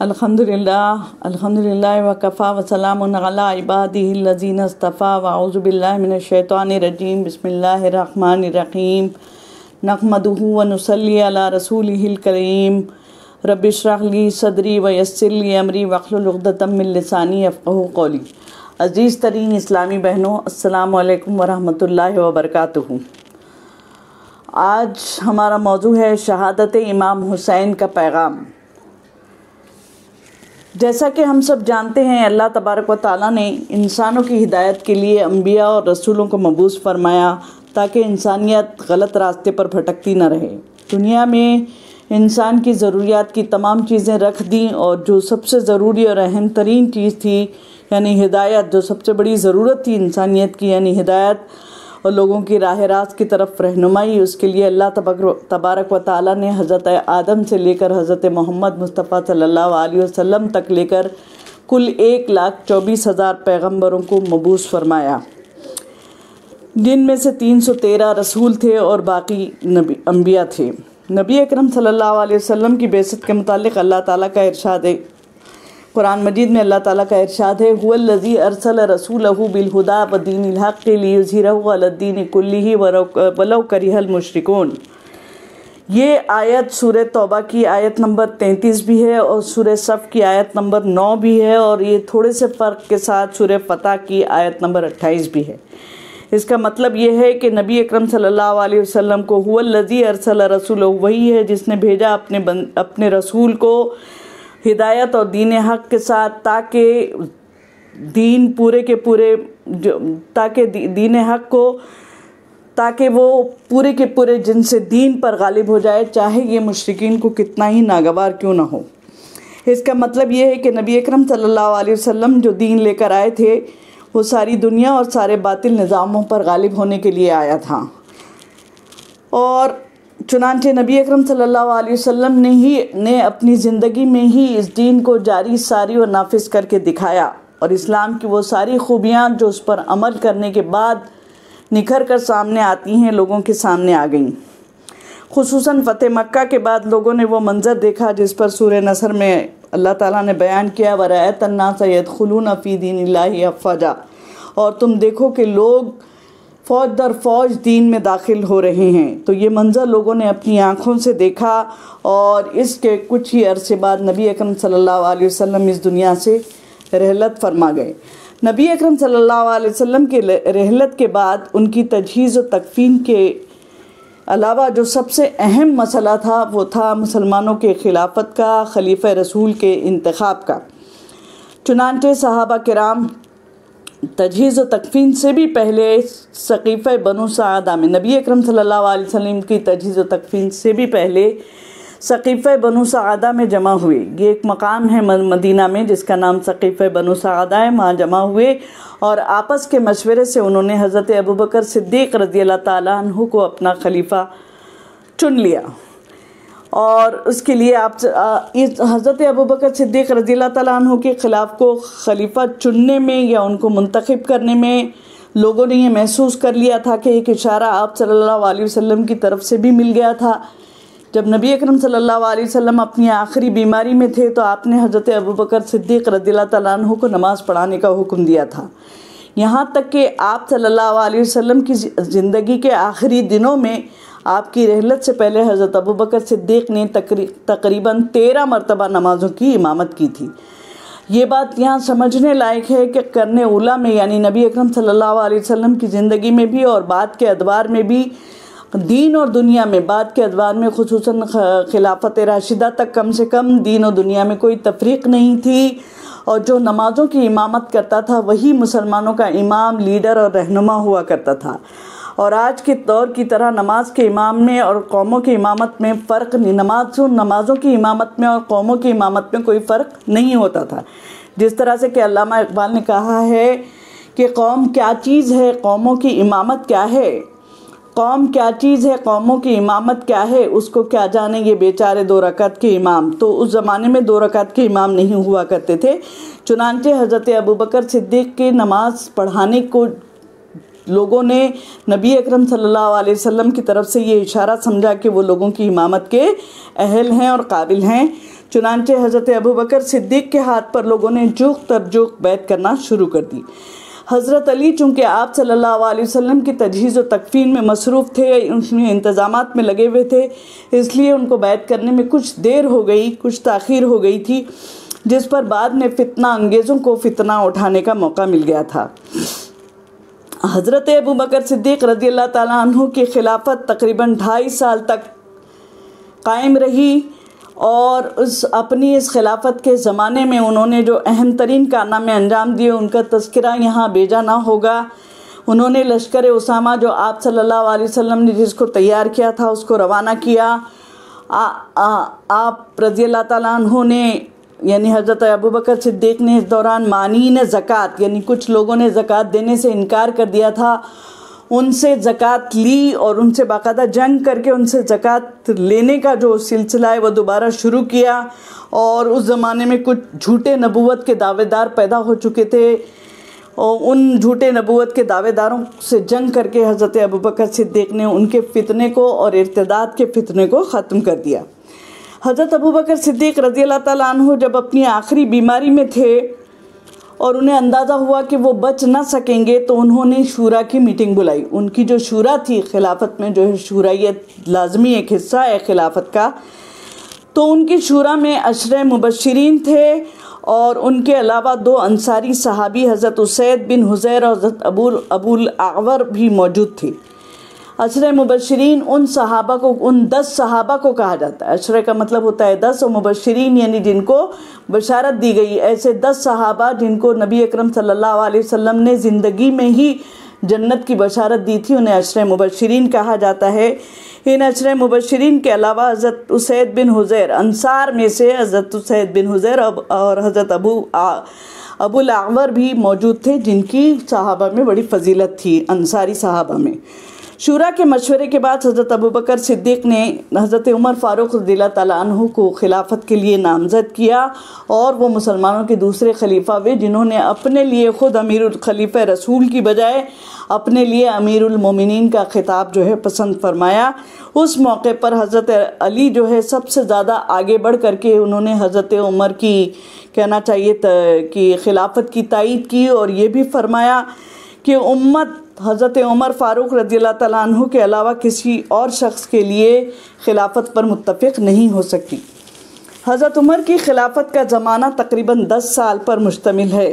अल्हम्दुलिल्लाह वकफ़ा वसलामुन अला इबादिहिल्लज़ीना इस्तफ़ा व अऊज़ु बिल्लाहि मिनश्शैतानिर्रजीम बिस्मिल्लाहिर्रहमानिर्रहीम नहमदुहु व नुसल्ली अला रसूलिहिल करीम रब्बिश्रह ली सदरी व यस्सिर ली अमरी वहलुल उक़दतम मिन लिसानी यफ़क़हू क़ौली। अज़ीज़ तरीन इस्लामी बहनों, अस्सलामु अलैकुम व रहमतुल्लाहि व बरकातुहू। आज हमारा मौजू है शहादत इमाम हुसैन का पैगाम। जैसा कि हम सब जानते हैं, अल्लाह तबारक व तआला ने इंसानों की हिदायत के लिए अंबिया और रसूलों को मबूस फरमाया ताकि इंसानियत गलत रास्ते पर भटकती न रहे। दुनिया में इंसान की ज़रूरियात की तमाम चीज़ें रख दी और जो सबसे ज़रूरी और अहम तरीन चीज़ थी यानी हिदायत, जो सबसे बड़ी ज़रूरत थी इंसानियत की यानी हिदायत और लोगों की राह रास्त की तरफ रहनुमाई, उसके लिए अल्लाह तबारक व तआला ने हज़रत आदम से लेकर हज़रत मोहम्मद मुस्तफ़ा सल्लल्लाहु अलैहि वसल्लम तक लेकर कुल 1,24,000 पैगम्बरों को मबूस फरमाया, जिनमें से 313 रसूल थे और बाकी अंबिया थे। नबी अकरम सल्लल्लाहु अलैहि वसल्लम की बेसत के मुतालिक अल्लाह ताला का इरशाद है, कुरान मजीद में अल्लाह ताला का इरशाद है, हुवल्लज़ी अरसल रसूलहु बिलहुदा व दीनिल हक़्क़ि लियुज़हिरहु अलद्दीनि कुल्लिहि वलौ करिहल मुशरिकून। ये आयत सूरह तौबा की आयत नंबर 33 भी है और सूरह सफ़ की आयत नंबर 9 भी है और ये थोड़े से फ़र्क के साथ सूरह फतह की आयत नंबर 28 भी है। इसका मतलब ये है कि नबी अकरम सल्लल्लाहु अलैहि वसल्लम को हुवल्लज़ी अरसल रसूलहु, वही है जिसने भेजा अपने रसूल को हिदायत और दीन हक़ के साथ ताकि दीन पूरे के पूरे दीन हक़ को ताकि वो पूरे के पूरे जिनसे दीन पर गालिब हो जाए, चाहे ये मुशरिकीन को कितना ही नागवार क्यों ना हो। इसका मतलब ये है कि नबी अकरम सल्लल्लाहु अलैहि वसल्लम जो दीन लेकर आए थे वो सारी दुनिया और सारे बातिल निज़ामों पर गालिब होने के लिए आया था। और चुनांचे नबी अकरम सल्लल्लाहु अलैहि वसल्लम ने अपनी ज़िंदगी में ही इस दीन को जारी सारी और नाफिज करके दिखाया और इस्लाम की वो सारी खूबियाँ जो उस पर अमल करने के बाद निखर कर सामने आती हैं, लोगों के सामने आ गईं। खुसूसन फ़तेह मक्का के बाद लोगों ने वो मंज़र देखा जिस पर सूरह नसर में अल्लाह ताला ने बयान किया, वरअयतन नास यदखुलूना फ़ी दीनिल्लाहि अफ़वाजा, और तुम देखो कि लोग फ़ौज दर फ़ौज दीन में दाखिल हो रहे हैं। तो ये मंज़र लोगों ने अपनी आँखों से देखा और इसके कुछ ही अरसे बाद नबी अकरम सल्लल्लाहु अलैहि वसल्लम इस दुनिया से रहलत फरमा गए। नबी अकरम सल्लल्लाहु अलैहि वसल्लम के रहलत के बाद उनकी तजहीज़ और तकफ़ीन के अलावा जो सबसे अहम मसला था वो था मुसलमानों के खिलाफत का, खलीफा रसूल के इंतखाब का। चुनांचे सहाबा किराम तजहीज़ व तकफ़ीन से भी पहले सक़ीफ़े बनु सादा में, नबी अकरम सल्लल्लाहु अलैहि वसल्लम की तजहीज़ व तकफ़ीन से भी पहले सक़ीफ़े बनु सादा में जमा हुए। ये एक मकाम है मदीना में जिसका नाम सक़ीफ़े बनु सादा है। वहाँ जमा हुए और आपस के मशवरे से उन्होंने हज़रत अबू बकर सिद्दीक़ रज़ियल्लाहु ताला अन्हु को अपना खलीफा चुन लिया और उसके लिए हज़रत अबू बकर सिद्दीक़ रज़ियल्लाहु ताला अन्हु के ख़िलाफ़ को खलीफा चुनने में या उनको मुंतखब करने में लोगों ने ये महसूस कर लिया था कि एक इशारा आप सल्लल्लाहु अलैहि वसल्लम की तरफ से भी मिल गया था। जब नबी अकरम सल्लल्लाहु अलैहि वसल्लम अपनी आखिरी बीमारी में थे तो आपने हज़रत अबू बकर सिद्दीक़ रज़ियल्लाहु ताला अन्हु को नमाज़ पढ़ाने का हुक्म दिया था। यहाँ तक कि आप सल्लल्लाहु अलैहि वसल्लम की ज़िंदगी के आखिरी दिनों में आपकी रहलत से पहले हज़रत अबू बकर सिद्दीक़ ने तकरीबन 13 मरतबा नमाज़ों की इमामत की थी। ये बात यहाँ समझने लायक है कि कर्ने उला में यानी नबी अकरम सल्लल्लाहु अलैहि वसल्लम की ज़िंदगी में भी और बाद के अदवार में भी दीन और दुनिया में, बाद के अदवार में खुसूसन खिलाफत राशिदा तक कम से कम दीन और दुनिया में कोई तफरीक नहीं थी और जो नमाज़ों की इमामत करता था वही मुसलमानों का इमाम, लीडर और रहनुमा हुआ करता था। और आज के दौर की तरह नमाज के इमाम में और कौमों की इमामत में फ़र्क नहीं, नमाज़ों की इमामत में और कौमों की इमामत में कोई फ़र्क नहीं होता था। जिस तरह से कि अल्लामा इक़बाल ने कहा है कि कौम क्या चीज़ है, कौमों की इमामत क्या है, कौम क्या चीज़ है, कौमों की इमामत क्या है, उसको क्या जाने ये बेचारे 2 रकात के इमाम। तो उस ज़माने में 2 रकात के इमाम नहीं हुआ करते थे। चुनांचे हज़रत अबू बकर सिद्दीक़ के नमाज़ पढ़ाने को लोगों ने नबी अकरम सल्लल्लाहु अलैहि वसल्लम की तरफ से ये इशारा समझा कि वो लोगों की इमामत के अहल हैं और काबिल हैं। चुनांचे हज़रत अबू बकर सिद्दीक़ के हाथ पर लोगों ने जुग तर जुग बैत करना शुरू कर दी। हज़रत अली चूँकि आप सल्लल्लाहु अलैहि वसल्लम की तजहीज़ व तकफ़ीन में मसरूफ़ थे, उसमें इंतज़ामात में लगे हुए थे, इसलिए उनको बैत करने में कुछ देर हो गई, कुछ ताख़ीर हो गई थी, जिस पर बाद में फितना अंगेज़ों को फितना उठाने का मौका मिल गया था। हज़रत अबू बकर सिद्दीक़ रज़ियल्लाहु ताला अन्हु की खिलाफत तकरीबन 2.5 साल तक कायम रही और अपनी इस खिलाफत के ज़माने में उन्होंने जो अहम तरीन कारनामे अंजाम दिए, उनका तज़किरा यहाँ बेजा ना होगा। उन्होंने लश्कर उसामा, जो आप सल्लल्लाहु अलैहि वसल्लम ने जिसको तैयार किया था, उसको रवाना किया। आप रज़ियल्लाहु ताला अन्हु ने यानी हज़रत अबू बकर सिद्दीक़ ने इस दौरान मानीन ज़कात, यानी कुछ लोगों ने ज़कात देने से इनकार कर दिया था, उनसे ज़कात ली और उनसे बाकायदा जंग करके उनसे ज़कात लेने का जो सिलसिला है वो दोबारा शुरू किया। और उस ज़माने में कुछ झूठे नबूवत के दावेदार पैदा हो चुके थे और उन झूठे नबूवत के दावेदारों से जंग करके हज़रत अबू बकर सिद्दीक़ ने उनके फितने को और इर्तिदाद के फितने को ख़त्म कर दिया। हज़रत अबू बकर सिद्दीक़ रज़ियल्लाहु ताला अन्हु जब अपनी आखिरी बीमारी में थे और उन्हें अंदाज़ा हुआ कि वो बच ना सकेंगे, तो उन्होंने शूरा की मीटिंग बुलाई। उनकी जो शूरा थी, खिलाफत में जो है शूरा ये लाजमी एक हिस्सा है खिलाफत का, तो उनकी शूरा में अशरे मुबश्शिरीन थे और उनके अलावा 2 अंसारी सहाबी हज़रत उसैद बिन हुज़ैर और हज़रत अबुल आवर भी मौजूद थे। अशरे मुबश्शिरीन उन सहाबा को, उन 10 सहाबा को कहा जाता है। अशरे का मतलब होता है 10 और मुबश्शिरीन यानी जिनको बशारत दी गई। ऐसे 10 सहाबा जिनको नबी अकरम सल्लल्लाहु अलैहि वसल्लम ने ज़िंदगी में ही जन्नत की बशारत दी थी, उन्हें अशरे मुबश्शिरीन कहा जाता है। इन अशरे मुबश्शिरीन के अलावा हज़रत उसैद बिन हुज़ैर, अंसार में से हज़रत उसैद बिन हुज़ैर और हज़रत अबुल आवर भी मौजूद थे, जिनकी सहाबा में बड़ी फजीलत थी, अंसारी सहाबा में। शूरा के मशवरे के बाद हज़रत अबू बकर सिद्दीक़ ने हज़रत उमर फ़ारूक रज़ियल्लाहु ताला अन्हु को खिलाफत के लिए नामज़द किया और वो मुसलमानों के दूसरे खलीफा हुए, जिन्होंने अपने लिए ख़ुद अमीरुल खलीफा रसूल की बजाय अपने लिए अमीरुल मोमिनीन का खिताब जो है पसंद फरमाया। उस मौके पर हज़रत अली जो है सबसे ज़्यादा आगे बढ़ करके उन्होंने हज़रत उमर की कहना चाहिए कि खिलाफत की तायीद की और ये भी फरमाया कि उम्मत हज़रत उमर फ़ारूक रज़ियल्लाहु ताला अन्हु के अलावा किसी और शख्स के लिए खिलाफत पर मुत्तफ़िक़ नहीं हो सकती। हज़रत उमर की खिलाफत का ज़माना तकरीबन 10 साल पर मुश्तमिल है।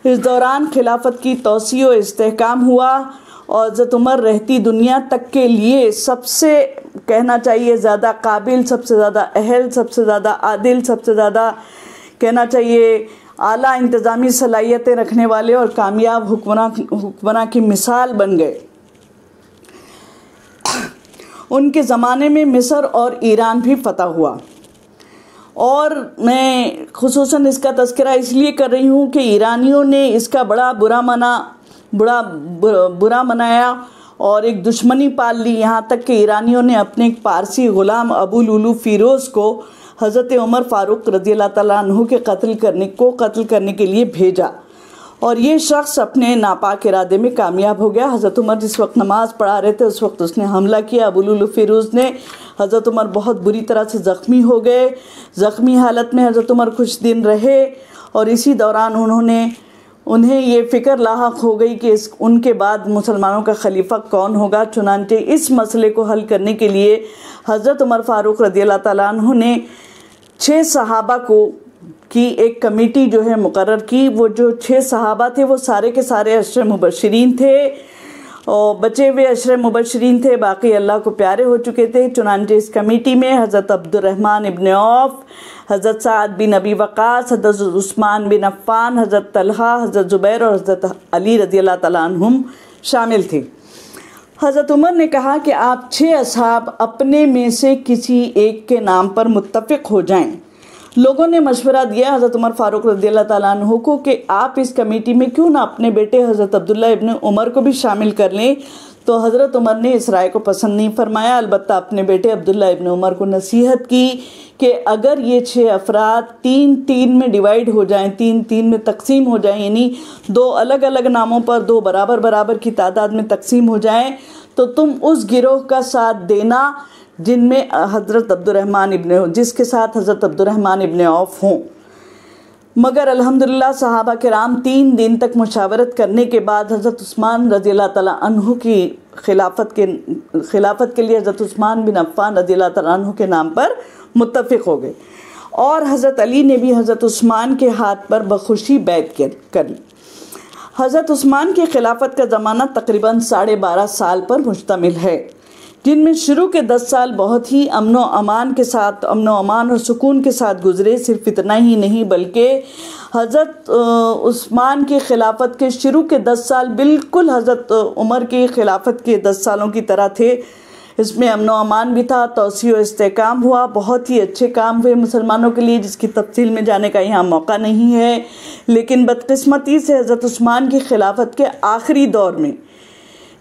इस दौरान खिलाफत की तौसी व इस्तेहकाम हुआ और हज़रत उमर रहती दुनिया तक के लिए सबसे कहना चाहिए ज़्यादा काबिल, सबसे ज़्यादा अहल, सबसे ज़्यादा आदिल, सबसे ज़्यादा कहना चाहिए आला इंतज़ामी सलाहियतें रखने वाले और कामयाब हुक्मरां की मिसाल बन गए। उनके ज़माने में मिस्र और ईरान भी फतह हुआ और मैं खुसूसन इसका तज़किरा इसलिए कर रही हूँ कि ईरानियों ने इसका बड़ा बुरा मनाया और एक दुश्मनी पाल ली। यहाँ तक कि ईरानियों ने अपने एक पारसी ग़ुलाम अबू लुलू फ़िरोज़ को हज़रत उमर फ़ारूक रज़ियल्लाहु ताला अन्हु के कत्ल करने के लिए भेजा और ये शख्स अपने नापाक इरादे में कामयाब हो गया। हज़रत उमर जिस वक्त नमाज़ पढ़ा रहे थे उस वक्त उसने हमला किया। अबू लुलू फ़िरोज़ ने, हज़रत उमर बहुत बुरी तरह से ज़ख्मी हो गए। ज़ख्मी हालत में हज़रत उमर कुछ दिन रहे और इसी दौरान उन्हें ये फ़िक्र लाहक हो गई कि उनके बाद मुसलमानों का खलीफा कौन होगा। चुनांचे इस मसले को हल करने के लिए हज़रत उमर फ़ारूक रज़ियल्लाहु ताला अन्हु ने 6 सहाबा की एक कमेटी जो है मुकर्रर की। वो जो 6 सहाबा थे वो सारे के सारे अशरे मुबश्शिरीन थे और बचे हुए अशरे मुबश्शिरीन थे, बाकी अल्लाह को प्यारे हो चुके थे। चुनांचे इस कमेटी में हज़रत अब्दुर्रहमान इब्न औफ, हज़रत साद बिन अबी वक़ास, हज़रत उस्मान बिन अफ़्फ़ान, हज़रत तलहा, हज़रत ज़ुबैर और हज़रत अली रज़ियल्लाहु ताला अन्हुम शामिल थे। हज़रत उमर ने कहा कि आप 6 असहाब अपने में से किसी एक के नाम पर मुत्तफ़िक़ हो जाएं। लोगों ने मशवरा दिया हज़रत उमर फ़ारूक रज़ियल्लाहु ताला अन्हु को कि आप इस कमेटी में क्यों ना अपने बेटे हज़रत अब्दुल्ला इब्न उमर को भी शामिल कर लें। तो हज़रत उमर ने इस राय को पसंद नहीं फरमाया, अलबत्ता अपने बेटे अब्दुल्ला इब्न उमर को नसीहत की कि अगर ये 6 अफराद 3-3 में डिवाइड हो जाएं, 3-3 में तकसीम हो जाएं, यानी 2 अलग अलग नामों पर 2 बराबर की तादाद में तकसीम हो जाएं, तो तुम उस गिरोह का साथ देना जिनमें हज़रत अब्दुर्रहमान इब्न जिसके साथ हज़रत अब्दुर्रहमान इब्न औफ हों। मगर अल्हम्दुलिल्लाह सहाबा किराम 3 दिन तक मुशावरत करने के बाद हज़रत उस्मान रज़ियल्लाहु तआला अन्हु की खिलाफत के लिए हज़रत उस्मान बिन अफ़्फ़ान रज़ियल्लाहु तआला अन्हु के नाम पर मुत्तफ़िक़ हो गए और हज़रत अली ने भी हज़रत उस्मान के हाथ पर बखुशी बैत कर ली। हज़रत उस्मान के खिलाफत का ज़माना तकरीबन 12.5 साल पर मुश्तमिल है, जिनमें शुरू के 10 साल बहुत ही अमन अमान और सुकून के साथ गुज़रे। सिर्फ इतना ही नहीं बल्कि हज़रत उस्मान की खिलाफत के शुरू के 10 साल बिल्कुल हज़रत उमर की खिलाफत के 10 सालों की तरह थे। इसमें अमन अमान भी था, तौसीअ व इस्तेहकाम हुआ, बहुत ही अच्छे काम हुए मुसलमानों के लिए, जिसकी तफसील में जाने का यहाँ मौका नहीं है। लेकिन बदकिस्मती से हज़रत उस्मान की खिलाफत के आखिरी दौर में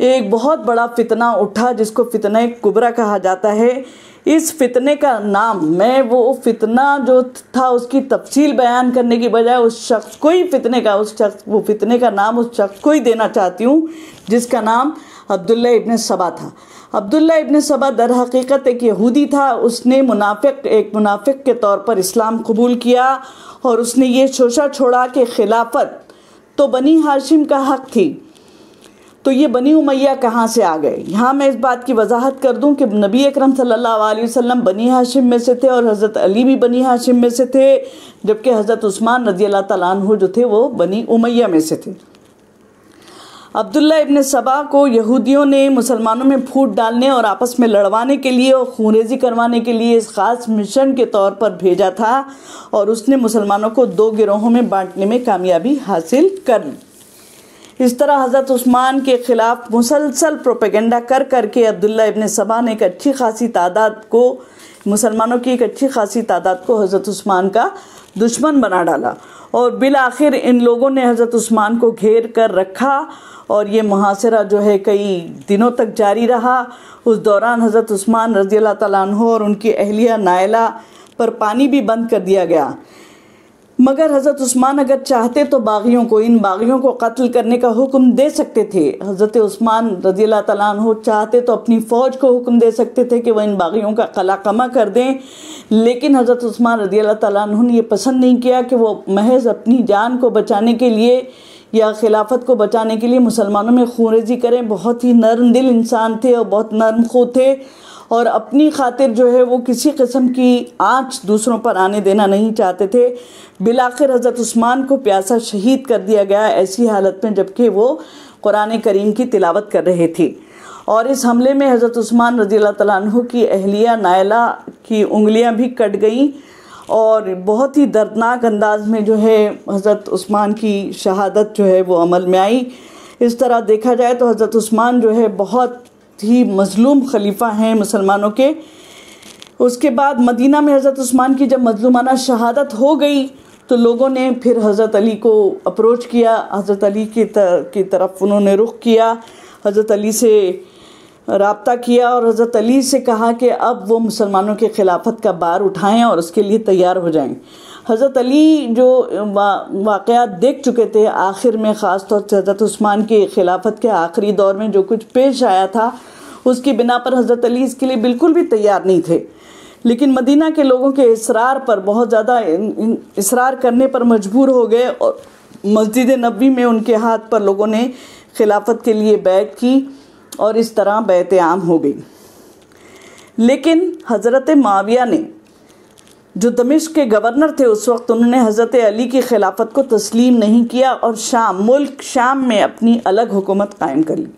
एक बहुत बड़ा फितना उठा, जिसको फितना कुबरा कहा जाता है। इस फितने का नाम, मैं वो फितना जो था उसकी तफसील बयान करने की बजाय उस शख्स को ही वो फितने का नाम उस शख्स को ही देना चाहती हूँ, जिसका नाम अब्दुल्ला इब्न सबा था। अब्दुल्ला इब्न सबा दर हकीकत एक यहूदी था। उसने एक मुनाफिक के तौर पर इस्लाम कबूल किया और उसने ये शोशा छोड़ा कि खिलाफत तो बनी हाशिम का हक़ थी, तो ये बनी उमैया कहाँ से आ गए। यहाँ मैं इस बात की वजाहत कर दूँ कि नबी अकरम सल्लल्लाहु अलैहि वसल्लम बनी हाशिम में से थे और हज़रत अली भी बनी हाशिम में से थे, जबकि हज़रत उस्मान रज़ियल्लाहु तआला अन्हु जो थे वो बनी उमैया में से थे। अब्दुल्ला इब्न सबा को यहूदियों ने मुसलमानों में फूट डालने और आपस में लड़वाने के लिए और खूनरेज़ी करवाने के लिए इस ख़ास मिशन के तौर पर भेजा था और उसने मुसलमानों को 2 गिरोहों में बांटने में कामयाबी हासिल कर ली। इस तरह हज़रत उस्मान के ख़िलाफ़ मुसलसल प्रोपेगेंडा कर के अब्दुल्ला इब्न सबा ने मुसलमानों की एक अच्छी खासी तादाद को हज़रत उस्मान का दुश्मन बना डाला और बिल आखिर इन लोगों ने हज़रत उस्मान को घेर कर रखा और ये मुहासरा जो है कई दिनों तक जारी रहा। उस दौरान हज़रत उस्मान रज़ियल्लाहु तआला अन्हु और उनकी अहलिया नायला पर पानी भी बंद कर दिया गया। मगर हज़रत उस्मान अगर चाहते तो इन बागियों को कत्ल करने का हुक्म दे सकते थे। हज़रत उस्मान रज़ियल्लाहु तआला अन्हु चाहते तो अपनी फ़ौज को हुक्म दे सकते थे कि वह इन बागियों का कलाकमा कर दें, लेकिन हज़रत उस्मान रज़ियल्लाहु तआला अन्हु ने ये पसंद नहीं किया कि वो महज अपनी जान को बचाने के लिए या खिलाफत को बचाने के लिए मुसलमानों में खूनरेज़ी करें। बहुत ही नरम दिल इंसान थे और बहुत नरम खो थे और अपनी खातिर जो है वो किसी किस्म की आँच दूसरों पर आने देना नहीं चाहते थे। बिलाखिर हज़रत उस्मान को प्यासा शहीद कर दिया गया ऐसी हालत में जबकि वो कुरान करीम की तिलावत कर रहे थे। और इस हमले में हज़रत उस्मान रज़ियल्लाहु तआला अन्हु की अहलिया नायला की उंगलियां भी कट गईं और बहुत ही दर्दनाक अंदाज में जो है हज़रत उस्मान की शहादत जो है वो अमल में आई। इस तरह देखा जाए तो हज़रत उस्मान जो है बहुत ही मज़लूम खलीफा हैं मुसलमानों के। उसके बाद मदीना में हज़रत उस्मान की जब मज़लूमाना शहादत हो गई तो लोगों ने फिर हज़रत अली को अप्रोच किया, हज़रत अली की तरफ उन्होंने रुख किया, हज़रत अली से राब्ता किया और हज़रत अली से कहा कि अब वो मुसलमानों के खिलाफत का बार उठाएं और उसके लिए तैयार हो जाएं। हज़रत अली जो वाक़यात देख चुके थे आखिर में, ख़ास तौर से हज़रत उस्मान के खिलाफत के आखिरी दौर में जो कुछ पेश आया था उसकी बिना पर हज़रत अली इसके लिए बिल्कुल भी तैयार नहीं थे। लेकिन मदीना के लोगों के इसरार पर बहुत ज़्यादा इसरार करने पर मजबूर हो गए और मस्जिद नबवी में उनके हाथ पर लोगों ने खिलाफत के लिए बैत की और इस तरह बैत आम हो गई। लेकिन हज़रत मुआविया ने जो दमिश्क के गवर्नर थे उस वक्त, उन्होंने हज़रत अली की खिलाफत को तस्लीम नहीं किया और मुल्क शाम में अपनी अलग हुकूमत कायम कर ली।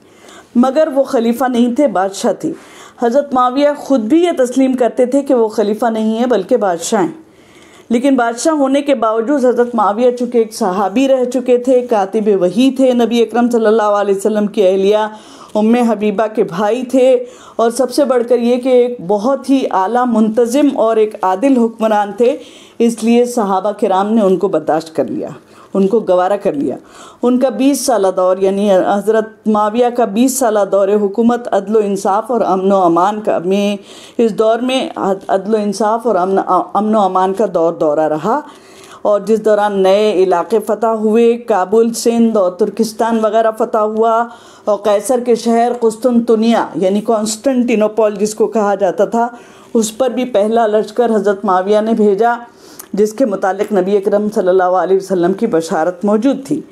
मगर वो खलीफा नहीं थे, बादशाह थे। हज़रत मुआविया ख़ुद भी ये तस्लीम करते थे कि वो खलीफा नहीं है बल्कि बादशाह हैं। लेकिन बादशाह होने के बावजूद हज़रत मुआविया चूँकि एक सहाबी रह चुके थे, कातिब वही थे, नबी अकरम सल्लल्लाहु अलैहि वसल्लम की अहलिया उम्मे हबीबा के भाई थे और सबसे बढ़कर ये कि एक बहुत ही आला मुंतज़िम और एक आदिल हुक्मरान थे, इसलिए सहाबा किराम ने उनको बर्दाश्त कर लिया, उनको गवारा कर लिया। उनका 20 साला दौर यानी हज़रत मुआविया का 20 साला दौर हुकूमत अदल इंसाफ और अमन व अमान का इस दौर में अदल इंसाफ और अमन व अमान का दौरा रहा और जिस दौरान नए इलाके फ़तह हुए, काबुल, सिंध और तुर्किस्तान वगैरह फ़तह हुआ, और कैसर के शहर कुस्तुनतुनिया यानी कॉन्स्टेंटिनोपल जिसको कहा जाता था, उस पर भी पहला लश्कर हज़रत माविया ने भेजा, जिसके मुतालिक नबी अकरम सल्लल्लाहु अलैहि वसल्लम की बशारत मौजूद थी।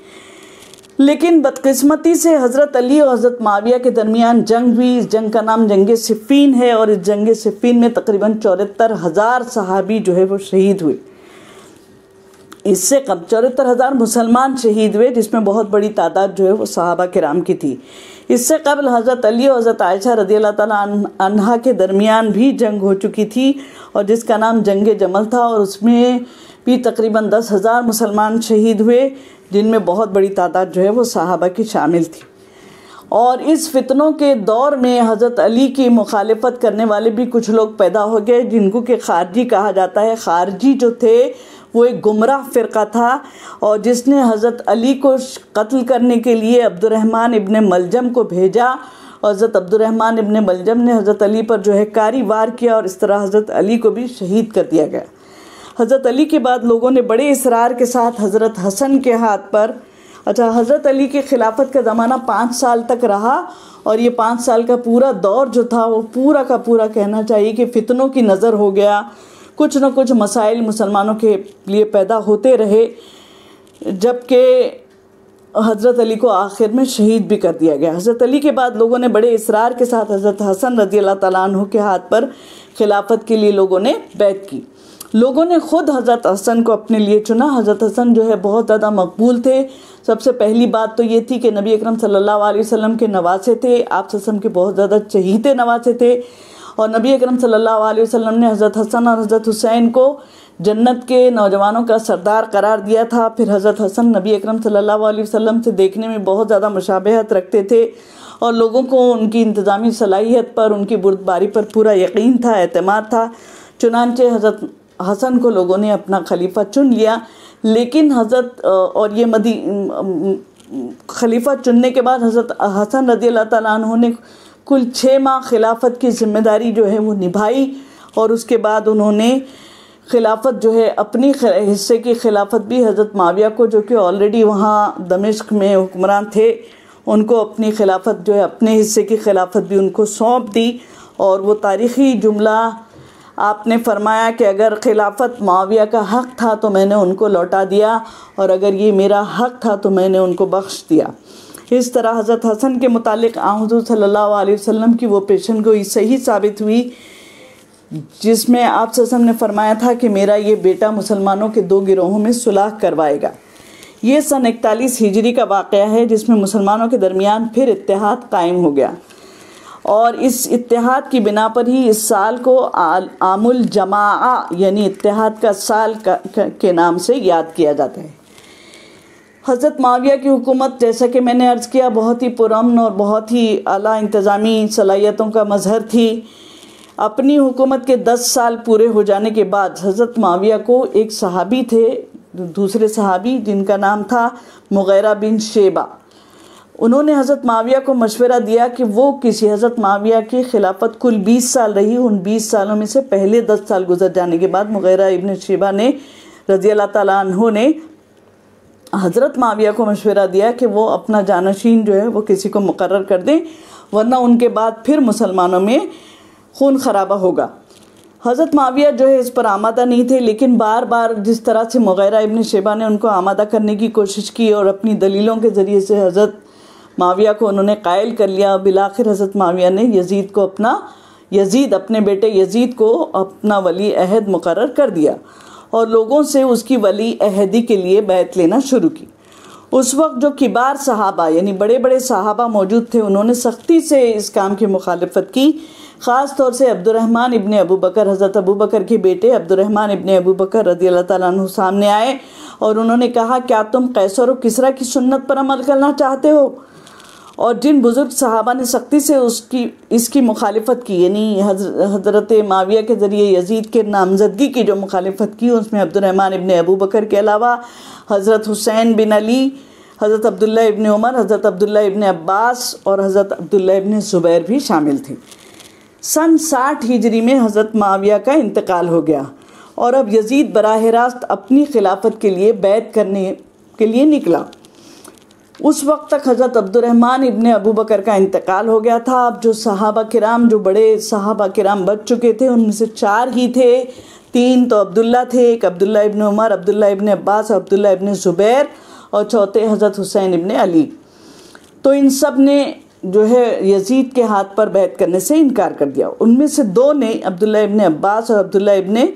लेकिन बदकिस्मती से हज़रत अली और हज़रत माविया के दरमियान जंग हुई। इस जंग का नाम जंग सिफ़ीन है, और इस जंग सिफ़ीन में तकरीबन 74,000 सहाबी जो है वो शहीद हुए। इससे कम 74,000 मुसलमान शहीद हुए, जिसमें बहुत बड़ी तादाद जो है वो सहाबा किराम की थी। इससे कबल हज़रत अली और हज़रत आयशा रज़ियल्लाहु ताला अन्हा के दरमियान भी जंग हो चुकी थी, और जिसका नाम जंग जमल था, और उसमें भी तकरीबन 10,000 मुसलमान शहीद हुए, जिनमें बहुत बड़ी तादाद जो है वो सहाबा की शामिल थी। और इस फितनों के दौर में हज़रत अली की मुखालिफत करने वाले भी कुछ लोग पैदा हो गए, जिनको कि खारजी कहा जाता है। खारजी जो थे वो एक गुमराह फ़िरका था, और जिसने हज़रत अली को कत्ल करने के लिए अब्दुर्रहमान इब्न मलजम को भेजा, और हज़रत अब्दुर्रहमान इब्न मलजम ने हज़रत अली पर जो है कारी वार किया, और इस तरह हज़रत अली को भी शहीद कर दिया गया। हज़रत अली के बाद लोगों ने बड़े इसरार के साथ हज़रत हसन के हाथ पर, हज़रत अली की खिलाफत का ज़माना 5 साल तक रहा, और ये 5 साल का पूरा दौर जो था वो पूरा का पूरा कहना चाहिए कि फितनों की नज़र हो गया। कुछ न कुछ मसाइल मुसलमानों के लिए पैदा होते रहे, जबकि हज़रत अली को आखिर में शहीद भी कर दिया गया। हज़रत अली के बाद लोगों ने बड़े इसरार के साथ हज़रत हसन रज़ियल्लाहु ताला अन्हु के हाथ पर खिलाफत के लिए लोगों ने बैत की। लोगों ने ख़ुद हज़रत हसन को अपने लिए चुना। हज़रत हसन जो है बहुत ज़्यादा मकबूल थे। सबसे पहली बात तो ये थी कि नबी अकरम सल्लल्लाहु अलैहि वसल्लम के नवासे थे, आप सल्लम के बहुत ज़्यादा चहीते नवासे थे, और नबी अकरम सल्लल्लाहु अलैहि वसल्लम ने हज़रत हसन और हज़रत हुसैन को जन्नत के नौजवानों का सरदार करार दिया था। फिर हज़रत हसन नबी अकरम सल्लल्लाहु अलैहि वसल्लम से देखने में बहुत ज़्यादा मुशाबहत रखते थे, और लोगों को उनकी इंतज़ामी सलाहियत पर, उनकी बुर्दबारी पर पूरा यकीन था, एतमाद था। चुनांचे हज़रत हसन को लोगों ने अपना खलीफा चुन लिया। लेकिन खलीफा चुनने के बाद हज़रत हसन रज़ियल्लाहु ताला अन्हु ने कुल 6 माह खिलाफत की ज़िम्मेदारी जो है वो निभाई, और उसके बाद उन्होंने खिलाफत जो है अपनी हिस्से की खिलाफत भी हज़रत माविया को, जो कि ऑलरेडी वहाँ दमिश्क में हुक्मरान थे, उनको अपनी खिलाफत जो है अपने हिस्से की खिलाफत भी उनको सौंप दी। और वो तारीख़ी जुमला आपने फरमाया कि अगर खिलाफत माविया का हक़ था तो मैंने उनको लौटा दिया, और अगर ये मेरा हक़ था तो मैंने उनको बख्श दिया। इस तरह हज़रत हसन के मुतालिक हुज़ूर सल्लल्लाहु अलैहि वसल्लम की वो पेशन गोई सही साबित हुई, जिसमें आप सल्लम ने फरमाया था कि मेरा ये बेटा मुसलमानों के 2 गिरोहों में सुलह करवाएगा। ये सन 41 हिजरी का वाक़या है, जिसमें मुसलमानों के दरमियान फिर इत्तेहाद कायम हो गया, और इस इत्तेहाद की बिना पर ही इस साल को आमुल जमाआ यानी इत्तेहाद का साल के नाम से याद किया जाता है। हज़रत माविया की हुकूमत, जैसा कि मैंने अर्ज़ किया, बहुत ही पुरअमन और बहुत ही आला इंतज़ामी सलाहियतों का मज़हर थी। अपनी हुकूमत के 10 साल पूरे हो जाने के बाद हज़रत माविया को एक सहाबी थे, दूसरे सहाबी, जिनका नाम था मुग़ीरा बिन शेबा। उन्होंने हज़रत माविया को मशवरा दिया कि वो किसी, हज़रत माविया की खिलाफत कुल 20 साल रही, उन 20 सालों में से पहले 10 साल गुजर जाने के बाद मुग़ीरा इब्न शेबा ने रज़ियल्लाहु ताला अन्हु ने हज़रत माविया को मशवरा दिया कि वो अपना जानशीन जो है वो किसी को मुकर्रर कर दें, वरना उनके बाद फिर मुसलमानों में खून खराबा होगा। हज़रत माविया जो है इस पर आमादा नहीं थे, लेकिन बार बार जिस तरह से मुग़ीरा इब्न शेबा ने उनको आमादा करने की कोशिश की और अपनी दलीलों के ज़रिए से हज़रत माविया को उन्होंने कायल कर लिया। बिलाखिर हज़रत माविया ने अपने बेटे यजीद को अपना वली अहद मुकर्रर कर दिया और लोगों से उसकी वली अहदी के लिए बैत लेना शुरू की। उस वक्त जो किबार सहाबा यानी बड़े बड़े सहाबा मौजूद थे, उन्होंने सख्ती से इस काम की मुखालफत की। ख़ास तौर से अब्दुर्रहमान इब्न अबू बकर, हज़रत अबू बकर के बेटे अब्दुर्रहमान इब्न अबू बकर रज़ियल्लाहु ताला अन्हु सामने आए और उन्होंने कहा, क्या तुम कैसर और किसरा की सुन्नत पर अमल करना चाहते हो? और जिन बुज़ुर्ग सहाबा ने सख्ती से इसकी मुखालिफत की, यानी हज़रत माविया के ज़रिए यजीद के नामज़दगी की जो मुखालिफत की, उसमें अब्दुर्रहमान इब्न अबू बकर के अलावा हज़रत हुसैन बिन अली, हज़रत अब्दुल्ला इब्न उमर, हज़रत अब्दुल्ला इब्न अब्बास और हज़रत अब्दुल्ला इब्न ज़ुबैर भी शामिल थे। सन 60 हिजरी में हज़रत माविया का इंतकाल हो गया और अब यजीद बराह रास्त अपनी खिलाफत के लिए बैत करने के लिए निकला। उस वक्त तक हज़रत अब्दुर्रहमान इब्ने अबू बकर का इंतकाल हो गया था। अब जो सहाबा किराम, जो बड़े सहाबा किराम बच चुके थे, उनमें से 4 ही थे। 3 तो अब्दुल्ला थे, एक अब्दुल्ला इब्ने उमर, अब्दुल्ला इब्ने अब्बास, अब्दुल्ला इब्ने ज़ुबैर और चौथे हज़रत हुसैन इब्ने अली। तो इन सब ने जो है यजीद के हाथ पर बैत करने से इनकार कर दिया। उनमें से 2 ने, अब्दुल्ला इब्ने अब्बास और अब्दुल्ला इब्ने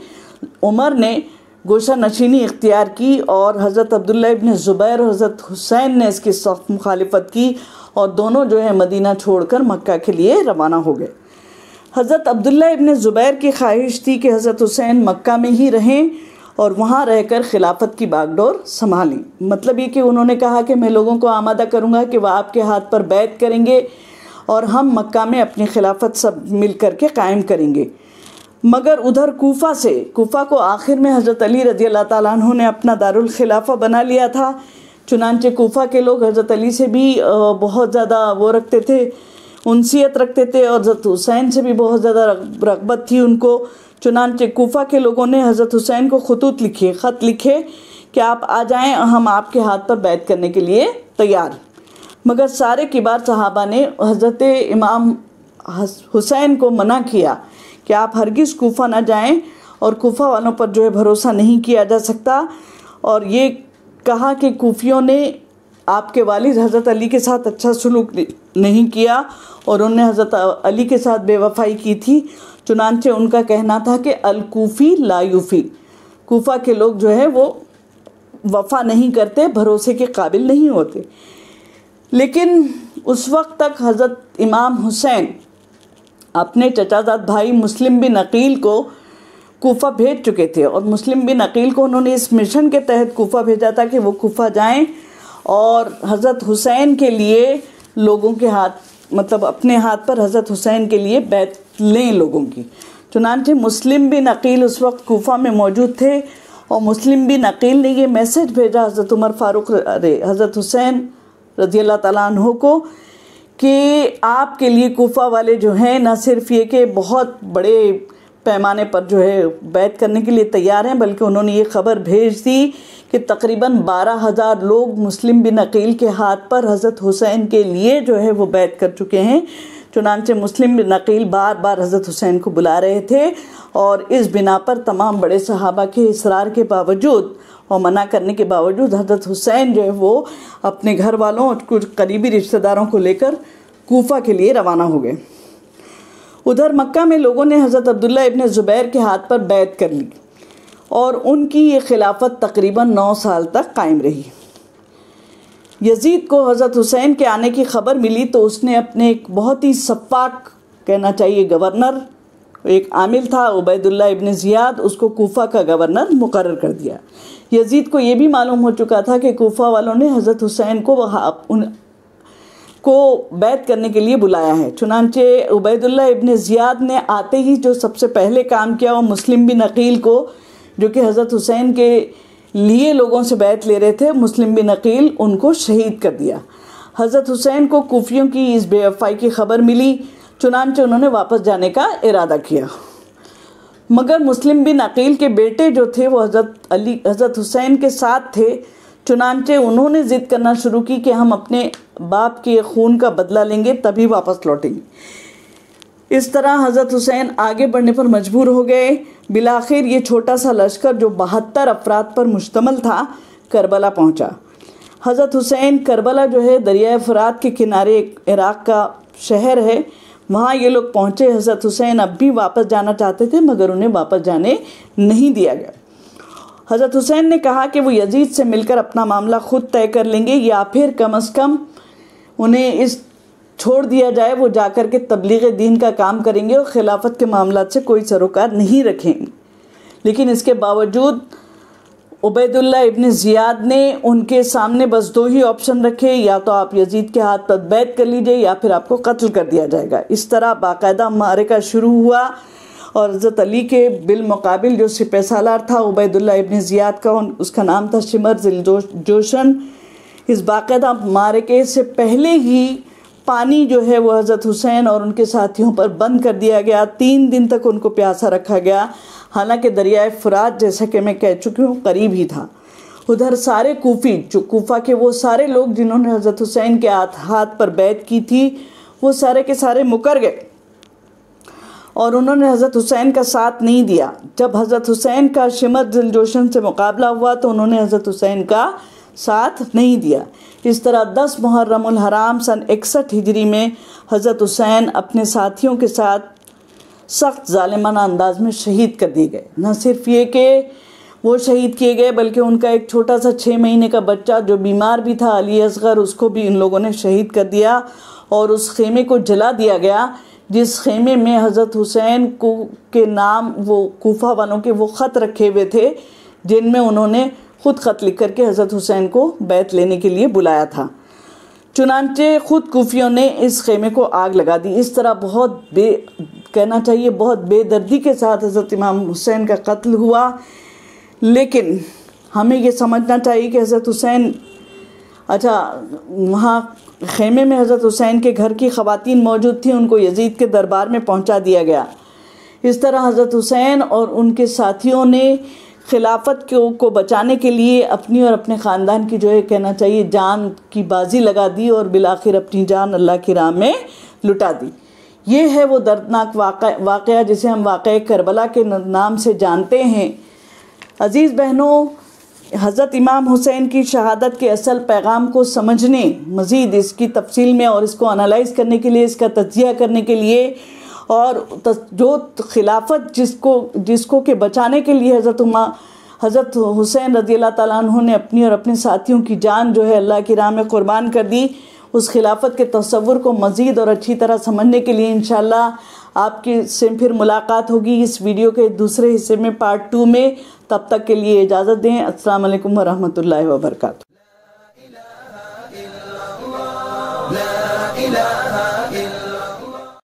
उमर ने गोशा नशीनी इख्तियार की और हज़रत अब्दुल्ला इब्ने ज़ुबैर और हज़रत हुसैन ने इसकी सख्त मुखालिफत की और दोनों जो है मदीना छोड़कर मक्का के लिए रवाना हो गए। हज़रत अब्दुल्ला इब्ने ज़ुबैर की ख्वाहिश थी कि हज़रत हुसैन मक्का में ही रहें और वहाँ रहकर खिलाफत की बागडोर संभालें। मतलब ये कि उन्होंने कहा कि मैं लोगों को आमादा करूँगा कि वह आपके हाथ पर बैत करेंगे और हम मक्का में अपनी खिलाफत सब मिल कर के कायम करेंगे। मगर उधर कूफ़ा को आखिर में हज़रत अली रज़ी अल्लाह ताला अन्हु ने अपना दारुल खिलाफा बना लिया था। चुनांचे कूफ़ा के लोग हज़रत अली से भी बहुत ज़्यादा वो रखते थे, उनसियत रखते थे और हज़रत हुसैन से भी बहुत ज़्यादा रग़बत थी उनको। चुनांचे कूफ़ा के लोगों ने हज़रत हुसैन को ख़त लिखे कि आप आ जाएं, हम आपके हाथ पर बैत करने के लिए तैयार। मगर सारे किबार सहाबा ने हज़रत इमाम हुसैन को मना किया कि आप हरगिज़ कूफ़ा ना जाएं और कूफ़ा वालों पर जो है भरोसा नहीं किया जा सकता। और ये कहा कि कूफ़ियों ने आपके वालिद हज़रत अली के साथ अच्छा सलूक नहीं किया और उन्होंने हज़रत अली के साथ बेवफ़ाई की थी। चुनांचे उनका कहना था कि अल-कूफ़ी ला यूफ़ी, कूफ़ा के लोग जो है वो वफ़ा नहीं करते, भरोसे के काबिल नहीं होते। लेकिन उस वक्त तक हज़रत इमाम हुसैन अपने चचाजाद भाई मुस्लिम बिन अकील को कूफ़ा भेज चुके थे और मुस्लिम बिन अकील को उन्होंने इस मिशन के तहत कूफ़ा भेजा था कि वो कूफ़ा जाएं और हज़रत हुसैन के लिए लोगों के हाथ, मतलब अपने हाथ पर हज़रत हुसैन के लिए बैत लें लोगों की। चुनांचे मुस्लिम बिन अकील उस वक्त कूफ़ा में मौजूद थे और मुस्लिम बिन अकील ने ये मैसेज भेजा हज़रत उमर फ़ारूक हज़रत हुसैन रज़ी अल्लाह ताला अन्हु को कि आपके लिए कूफ़ा वाले जो हैं न सिर्फ ये कि बहुत बड़े पैमाने पर जो है बैत करने के लिए तैयार हैं, बल्कि उन्होंने ये ख़बर भेज दी कि तकरीबन 12,000 लोग मुस्लिम बिन अकील के हाथ पर हज़रत हुसैन के लिए जो है वो बैत कर चुके हैं। चुनांचे मुस्लिम बिन अकील बार बार हज़रत हुसैन को बुला रहे थे और इस बिना पर तमाम बड़े सहाबा के इसरार के बावजूद और मना करने के बावजूद हज़रत हुसैन जो है वो अपने घर वालों और कुछ करीबी रिश्तेदारों को लेकर कूफ़ा के लिए रवाना हो गए। उधर मक्का में लोगों ने हज़रत अब्दुल्ला इब्ने ज़ुबैर के हाथ पर बैत कर ली और उनकी ये खिलाफत तकरीबन 9 साल तक कायम रही। यजीद को हज़रत हुसैन के आने की ख़बर मिली तो उसने अपने एक बहुत ही सफ़ाक, कहना चाहिए गवर्नर, एक आमिल था उबैदुल्लाह इब्ने ज़ियाद, उसको कूफ़ा का गवर्नर मुकर्रर कर दिया। यजीद को ये भी मालूम हो चुका था कि कूफ़ा वालों ने हज़रत हुसैन को बैत करने के लिए बुलाया है। चुनांचे उबैदुल्लाह इब्ने ज़ियाद ने आते ही जो सबसे पहले काम किया वो मुस्लिम बिन अकील को, जो कि हज़रत हुसैन के लिए लोगों से बैत ले रहे थे, मुस्लिम बिन अकील, उनको शहीद कर दिया। हज़रत हुसैन को कूफियों की इस बेवफाई की खबर मिली, चुनांचे उन्होंने वापस जाने का इरादा किया। मगर मुस्लिम बिन अकील के बेटे जो थे वो हज़रत हुसैन के साथ थे। चुनांचे उन्होंने ज़िद करना शुरू की कि हम अपने बाप के खून का बदला लेंगे तभी वापस लौटेंगे। इस तरह हज़रत हुसैन आगे बढ़ने पर मजबूर हो गए। बिलाखिर ये छोटा सा लश्कर जो 72 अफराद पर मुश्तमल था करबला पहुंचा। हज़रत हुसैन करबला जो है दरिया फ़ुरात के किनारे इराक़ का शहर है, वहाँ ये लोग पहुँचे। हज़रत हुसैन अब भी वापस जाना चाहते थे मगर उन्हें वापस जाने नहीं दिया गया। हज़रत हुसैन ने कहा कि वो यजीद से मिलकर अपना मामला ख़ुद तय कर लेंगे या फिर कम अज़ कम उन्हें इस छोड़ दिया जाए, वो जाकर के तबलीग दीन का काम करेंगे और खिलाफत के मामलात से कोई सरोकार नहीं रखेंगे। लेकिन इसके बावजूद उबैदुल्लाह इब्ने ज़ियाद ने उनके सामने बस 2 ही ऑप्शन रखे, या तो आप यजीद के हाथ पर बैत कर लीजिए या फिर आपको कत्ल कर दिया जाएगा। इस तरह बाकायदा मारिका शुरू हुआ और हज़रत अली के बिलमुकाबिल जो सिपह सालार था उबैदुल्लाह इब्ने ज़ियाद का, उसका नाम था शिमर ज़िल-जोशन। इस बाकायदा मारिके से पहले ही पानी जो है वो हज़रत हुसैन और उनके साथियों पर बंद कर दिया गया। 3 दिन तक उनको प्यासा रखा गया। हालांकि दरियाए फुरात, जैसा कि मैं कह चुकी हूँ, करीब ही था। उधर सारे कूफी, जो कूफा के वो सारे लोग जिन्होंने हज़रत हुसैन के हाथ पर बैत की थी, वो सारे के सारे मुकर गए और उन्होंने हज़रत हुसैन का साथ नहीं दिया। जब हज़रत हुसैन का शिमर दिलजोशन से मुकाबला हुआ तो उन्होंने हज़रत हुसैन का साथ नहीं दिया। इस तरह 10 मुहर्रमुल हराम सन 61 हिजरी में हज़रत हुसैन अपने साथियों के साथ सख्त ज़ालिमाना अंदाज में शहीद कर दिए गए। न सिर्फ ये कि वो शहीद किए गए, बल्कि उनका एक छोटा सा 6 महीने का बच्चा जो बीमार भी था, अली असगर, उसको भी इन लोगों ने शहीद कर दिया और उस खेमे को जला दिया गया जिस खेमे में हज़रत हुसैन को के नाम वो कूफा वालों के वो ख़त रखे हुए थे, जिनमें उन्होंने ख़ुद ख़त लिख करके हज़रत हुसैन को बैत लेने के लिए बुलाया था। चुनांचे ख़ुद कूफियों ने इस खेमे को आग लगा दी। इस तरह कहना चाहिए बहुत बेदर्दी के साथ हज़रत इमाम हुसैन का कत्ल हुआ। लेकिन हमें ये समझना चाहिए कि हज़रत हुसैन, वहाँ खेमे में हज़रत हुसैन के घर की ख़वातीन मौजूद थी, उनको यजीद के दरबार में पहुँचा दिया गया। इस तरह हज़रत हुसैन और उनके साथियों ने खिलाफत को बचाने के लिए अपनी और अपने ख़ानदान की कहना चाहिए जान की बाजी लगा दी और बिलाखिर अपनी जान अल्लाह की राह में लुटा दी। ये है वो दर्दनाक वाक़या जिसे हम वाक़या करबला के नाम से जानते हैं। अज़ीज़ बहनों, हज़रत इमाम हुसैन की शहादत के असल पैगाम को समझने, मज़ीद इसकी तफसील में और इसको एनालाइज़ करने के लिए, इसका तज्ज़िया करने के लिए और जो खिलाफत जिसको के बचाने के लिए हज़रत हुसैन रज़ियल्लाहु ताला अन्हु ने अपनी और अपने साथियों की जान अल्लाह की राह में क़ुरबान कर दी, उस खिलाफत के तसव्वुर को मज़ीद और अच्छी तरह समझने के लिए इंशाअल्लाह आपकी से फिर मुलाकात होगी इस वीडियो के दूसरे हिस्से में, पार्ट 2 में। तब तक के लिए इजाज़त दें। अस्सलाम वालेकुम व रहमतुल्लाहि व बरकातहू।